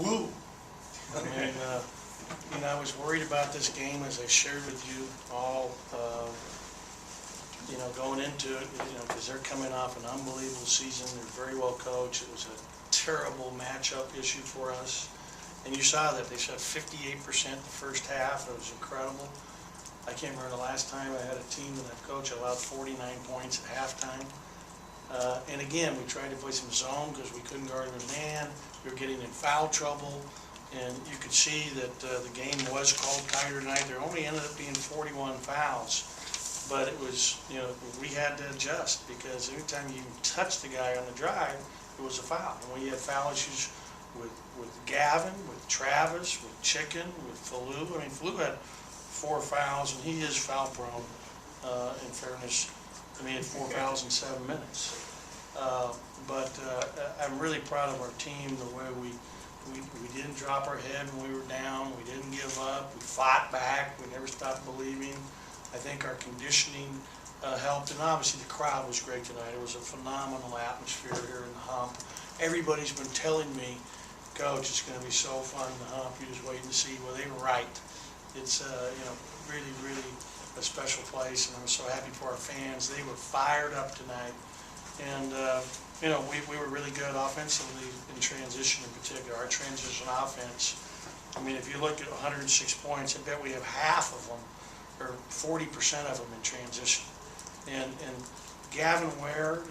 woo. I mean, I was worried about this game, as I shared with you all, going into it, because they're coming off an unbelievable season. They're very well coached. It was a terrible matchup issue for us. And you saw that they shot 58% the first half. It was incredible. I can't remember the last time I had a team that I've coached allowed 49 points at halftime. And again, we tried to play some zone because we couldn't guard the man. We were getting in foul trouble. And you could see that the game was called tighter tonight. There only ended up being 41 fouls. But it was, we had to adjust because anytime you touch the guy on the drive, it was a foul. And we had foul issues with Gavin, with Travis, with Chicken, with Falou. I mean, Falou had 4 fouls, and he is foul prone, in fairness. I mean, he had 4 fouls in 7 minutes. But I'm really proud of our team, the way we didn't drop our head when we were down. We didn't give up. We fought back. We never stopped believing. I think our conditioning helped, and obviously the crowd was great tonight. It was a phenomenal atmosphere here in the Hump. Everybody's been telling me, Coach, it's going to be so fun in the Hump. You're just waiting to see. Well, they were right. It's really, really a special place, and I'm so happy for our fans. They were fired up tonight, and we were really good offensively in transition in particular. Our transition offense. I mean, if you look at 106 points, I bet we have half of them, or 40% of them in transition. And Gavin Ware,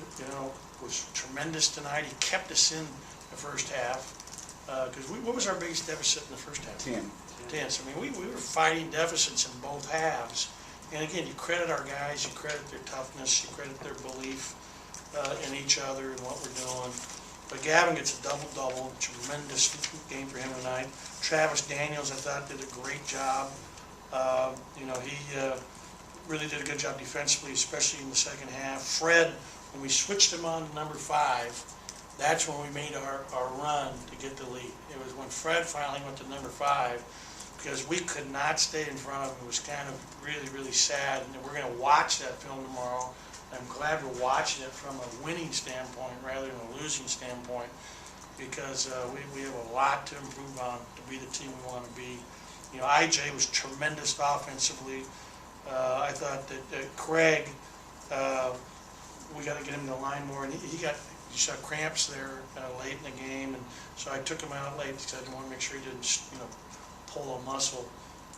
was tremendous tonight. He kept us in the first half. Because what was our biggest deficit in the first half? 10. 10. So, I mean, we were fighting deficits in both halves. And again, you credit our guys, you credit their toughness, you credit their belief in each other and what we're doing. But Gavin gets a double-double, tremendous game for him tonight. Travis Daniels, I thought, did a great job. He really did a good job defensively, especially in the second half. Fred, when we switched him on to number 5, that's when we made our run to get the lead. It was when Fred finally went to number 5, because we could not stay in front of him. It was kind of really, really sad. And we're going to watch that film tomorrow. I'm glad we're watching it from a winning standpoint rather than a losing standpoint, because we have a lot to improve on to be the team we want to be. IJ was tremendous offensively. I thought that Craig, we got to get him to the line more, and he saw cramps there late in the game, and so I took him out late because I didn't want to make sure he didn't, pull a muscle.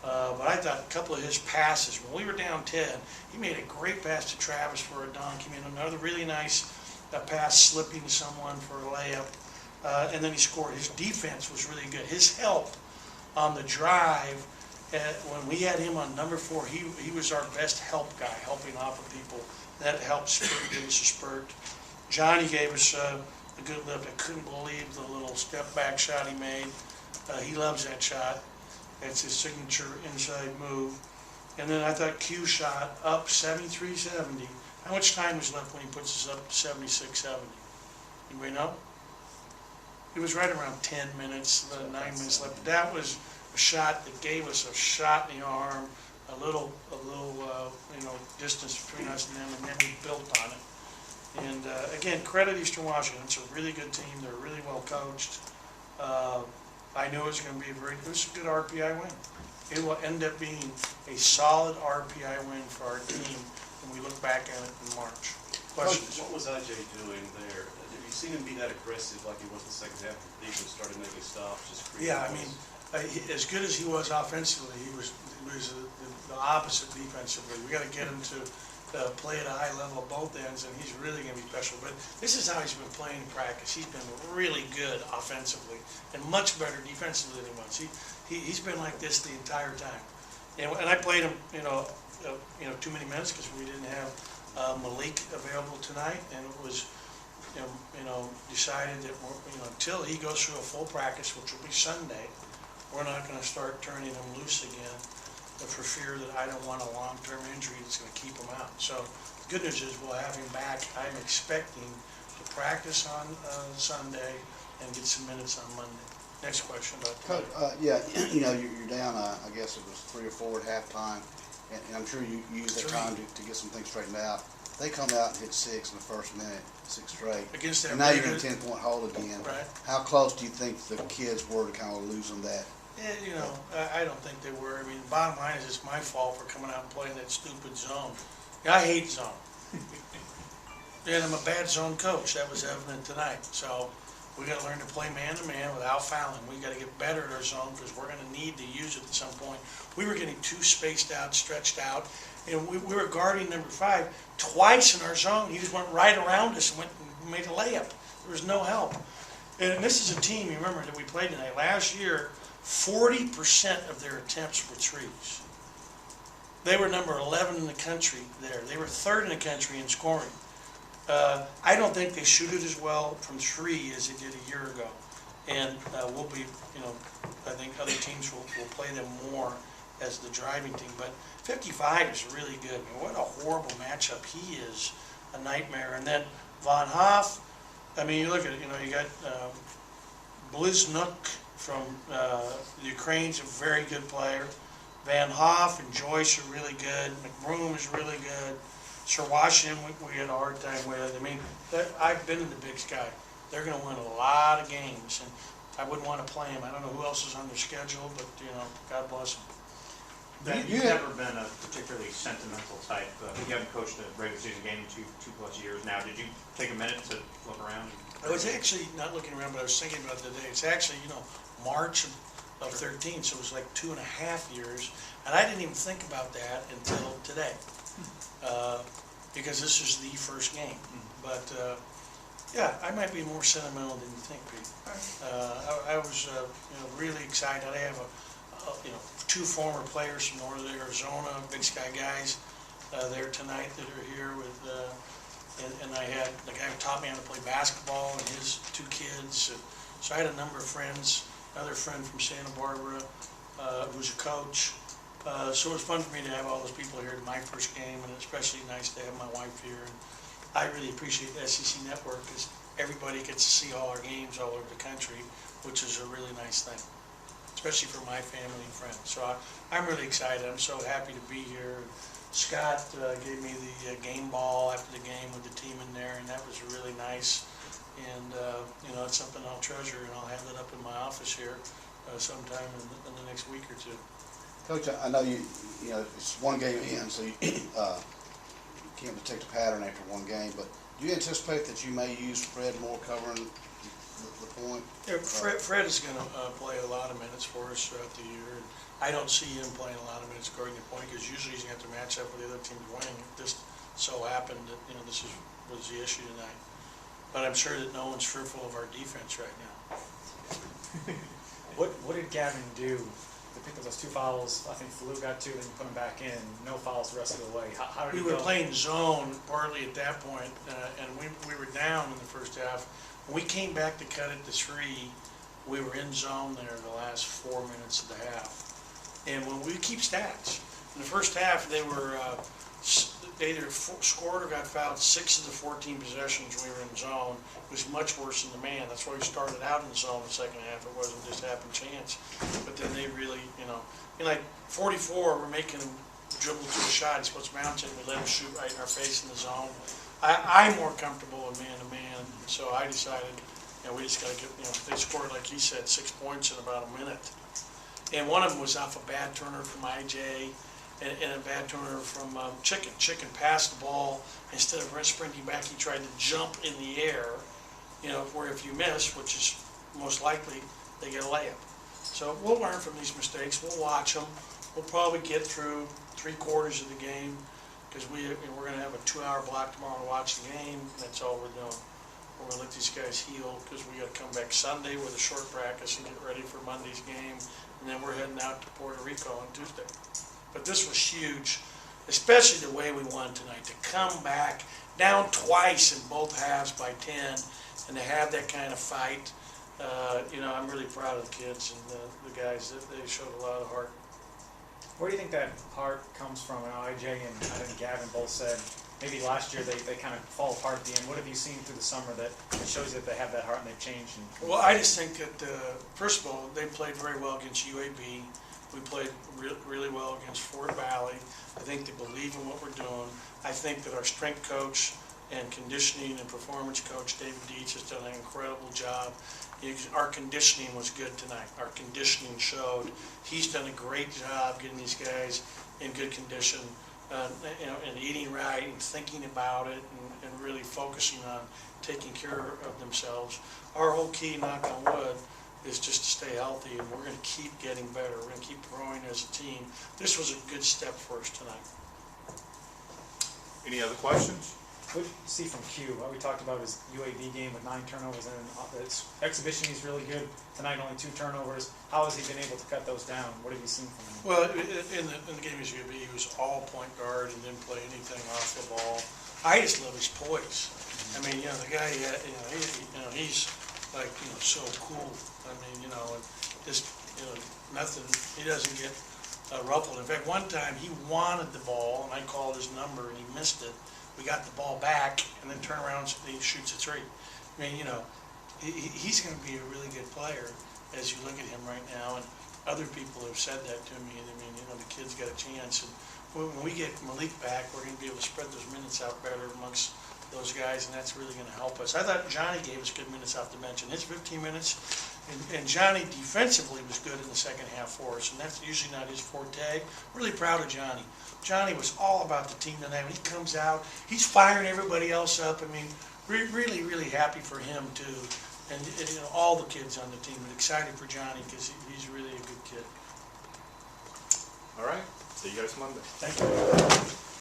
But I thought a couple of his passes, when we were down 10, he made a great pass to Travis for a dunk. He made another really nice pass slipping to someone for a layup, and then he scored. His defense was really good. His help on the drive, when we had him on number 4, he was our best help guy, helping off of people. That helped give us a spurt. Johnny gave us a good lift. I couldn't believe the little step back shot he made. He loves that shot. It's his signature inside move. And then I thought Q shot up 73-70. How much time was left when he puts us up 76-70? Anybody know? It was right around 10 minutes, 9 minutes left. That was a shot that gave us a shot in the arm, a little distance between us and them, and then we built on it. And again, credit Eastern Washington. It's a really good team. They're really well coached. I knew it was going to be a good RPI win. It will end up being a solid RPI win for our team when we look back at it in March. Questions? What was IJ doing there? Have you seen him be that aggressive like he was in the second half? The defense started making stops, just creating. Yeah, I mean, as good as he was offensively, he was the opposite defensively. We got to get him to play at a high level at both ends, and he's really going to be special. But this is how he's been playing in practice. He's been really good offensively and much better defensively than he was. He's been like this the entire time. And I played him, too many minutes because we didn't have Malik available tonight, and it was, decided that until he goes through a full practice, which will be Sunday, we're not going to start turning him loose again, for fear that I don't want a long-term injury that's going to keep him out. So the good news is we'll have him back. I'm expecting to practice on Sunday and get some minutes on Monday. Next question about Coach, you're down, I guess it was 3 or 4 at halftime, and I'm sure you used that time to get some things straightened out. they come out and hit 6 in the first minute, 6 straight. Against that And now you're in a really good- 10-point hole again. Right. How close do you think the kids were to kind of losing that? Yeah, I don't think they were. I mean, the bottom line is it's my fault for coming out and playing that stupid zone. I hate zone. And I'm a bad zone coach. That was evident tonight. So we got to learn to play man-to-man without fouling. We got to get better at our zone because we're going to need to use it at some point. We were getting too spaced out, stretched out, and we were guarding number 5 twice in our zone. He just went right around us and went and made a layup. There was no help. And this is a team, you remember, that we played tonight. Last year, 40% of their attempts were threes. They were number 11 in the country there. They were 3rd in the country in scoring. I don't think they shoot it as well from 3 as they did a year ago. And we'll be, I think other teams will play them more as the driving team. But 55 is really good. I mean, what a horrible matchup. He is a nightmare. And then Von Hoff, I mean, you look at it, you got Bliznuk from the Ukraine's a very good player. Van Hoff and Joyce are really good. McBroom is really good. Sir Washington, we had a hard time with. I mean, I've been in the Big Sky. They're going to win a lot of games, and I wouldn't want to play them. I don't know who else is on their schedule, but, God bless them. Ben, you've never been a particularly sentimental type. You haven't coached a regular season game in two plus years now. Did you take a minute to look around? I was actually not looking around, but I was thinking about the day. It's actually, March of 13, so it was like 2.5 years. And I didn't even think about that until today, because this is the first game. But, yeah, I might be more sentimental than you think, Pete. I was, really excited. I have 2 former players from Northern Arizona, Big Sky guys, there tonight that are here with, and I had the guy who taught me how to play basketball and his 2 kids. So I had a number of friends, another friend from Santa Barbara, who's a coach. So it was fun for me to have all those people here at my first game, and especially nice to have my wife here. And I really appreciate the SEC Network because everybody gets to see all our games all over the country, which is a really nice thing, especially for my family and friends. So I'm really excited. I'm so happy to be here. Scott gave me the game ball after the game with the team in there, and that was really nice. And, it's something I'll treasure, and I'll have it up in my office here sometime in the next week or 2. Coach, I know it's one game in, so you can't detect a pattern after one game, but do you anticipate that you may use Fred more covering the point? Yeah, Fred is going to play a lot of minutes for us throughout the year. And I don't see him playing a lot of minutes guarding the point because usually he's going to have to match up with the other team's winning. It just so happened that this was the issue tonight. But I'm sure that no one's fearful of our defense right now. What did Gavin do to pick up those 2 fouls? I think Falou got 2, then you put him back in. No fouls the rest of the way. How did We he were go? playing zone partly at that point, and we were down in the first half. When we came back to cut it to 3, we were in zone there the last 4 minutes of the half. And when we keep stats, in the first half they were they either scored or got fouled 6 of the 14 possessions we were in zone. It was much worse than the man. That's why we started out in zone the second half. It wasn't just happen chance. But then they really, in like 44, we're making him dribble to a shot. He's supposed to bounce it, and we let him shoot right in our face in the zone. I'm more comfortable with man-to-man, so I decided, we just got to get, they scored, like he said, 6 points in about a minute. And one of them was off a bad turner from IJ. And a bad turner from Chicken. Chicken passed the ball. Instead of sprinting back, he tried to jump in the air, where if you miss, which is most likely, they get a layup. So we'll learn from these mistakes. We'll watch them. We'll probably get through 3/4 of the game because we're going to have a 2-hour block tomorrow to watch the game. That's all we're doing. We're going to let these guys heal because we got to come back Sunday with a short practice and get ready for Monday's game. And then we're heading out to Puerto Rico on Tuesday. But this was huge, especially the way we won tonight, to come back down twice in both halves by 10 and to have that kind of fight. I'm really proud of the kids and the guys. They showed a lot of heart. Where do you think that heart comes from? IJ and I think Gavin both said maybe last year they kind of fall apart at the end. What have you seen through the summer that shows that they have that heart and they've changed? Well, I just think that, first of all, they played very well against UAB. We played really well against Fort Valley. I think they believe in what we're doing. I think that our strength coach and conditioning and performance coach, David Dietz, has done an incredible job. Our conditioning was good tonight. Our conditioning showed. He's done a great job getting these guys in good condition, and eating right and thinking about it and really focusing on taking care of themselves. Our whole key, knock on wood, is just to stay healthy, and we're going to keep getting better. We're going to keep growing as a team. This was a good step for us tonight. Any other questions? What did you see from Q? What we talked about his UAB game with 9 turnovers, and his exhibition he's really good. Tonight only 2 turnovers. How has he been able to cut those down? What have you seen from him? Well, in the game against UAB, he was all point guard and didn't play anything off the ball. I just love his poise. I mean, the guy, he's like, so cool. I mean, just, nothing, he doesn't get ruffled. In fact, one time he wanted the ball, and I called his number, and he missed it. We got the ball back, and then turn around and he shoots a 3. I mean, he's going to be a really good player as you look at him right now, and other people have said that to me. I mean, the kid's got a chance, and when we get Malik back, we're going to be able to spread those minutes out better amongst those guys, and that's really going to help us. I thought Johnny gave us good minutes off the bench in his 15 minutes, and Johnny defensively was good in the second half for us, and that's usually not his forte. Really proud of Johnny. Johnny was all about the team tonight. When he comes out, he's firing everybody else up. I mean, really, really happy for him too, and all the kids on the team. But excited for Johnny because he's really a good kid. All right, see you guys Monday. Thank you.